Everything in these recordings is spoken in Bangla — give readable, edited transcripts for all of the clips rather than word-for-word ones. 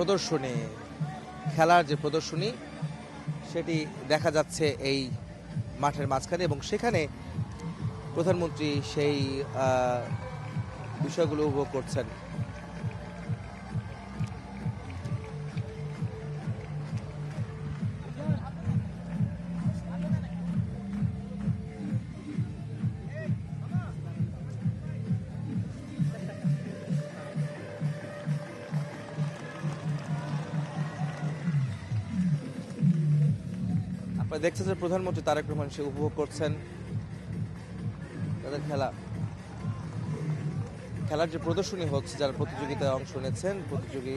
প্রদর্শনী খেলার যে প্রদর্শনী সেটি দেখা যাচ্ছে এই মাঠের মাঝখানে এবং সেখানে প্রধানমন্ত্রী সেই বিষয়গুলো উপভোগ করছেন। আপনারা দেখছেন যে প্রধানমন্ত্রী তারেক রহমান সে উপভোগ করছেন তাদের খেলার যে প্রদর্শনী হচ্ছে, যারা প্রতিযোগিতায় অংশ নিচ্ছেন প্রতিযোগী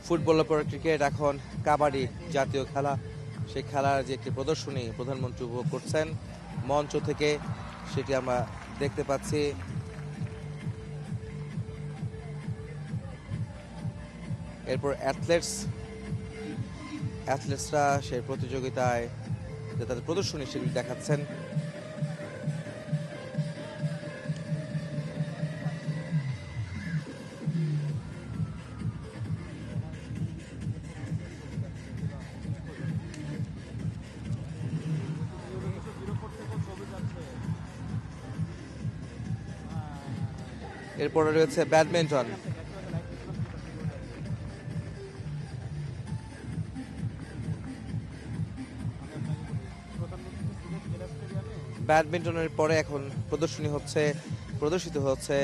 ফুটবলের পরে ক্রিকেট, এখন কাবাডি জাতীয় খেলা, সেই খেলার যে একটি প্রদর্শনী প্রধানমন্ত্রী উপভোগ করছেন মঞ্চ থেকে, সেটি আমরা দেখতে পাচ্ছি। এরপর অ্যাথলেটসরা সেই প্রতিযোগিতায় যে তাদের প্রদর্শনী সেগুলি দেখাচ্ছেন। এরপরে রয়েছে ব্যাডমিন্টন। ব্যাডমিন্টনের পরে এখন প্রদর্শিত হচ্ছে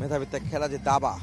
মেধাবৃত্তিক খেলা যে দাবা।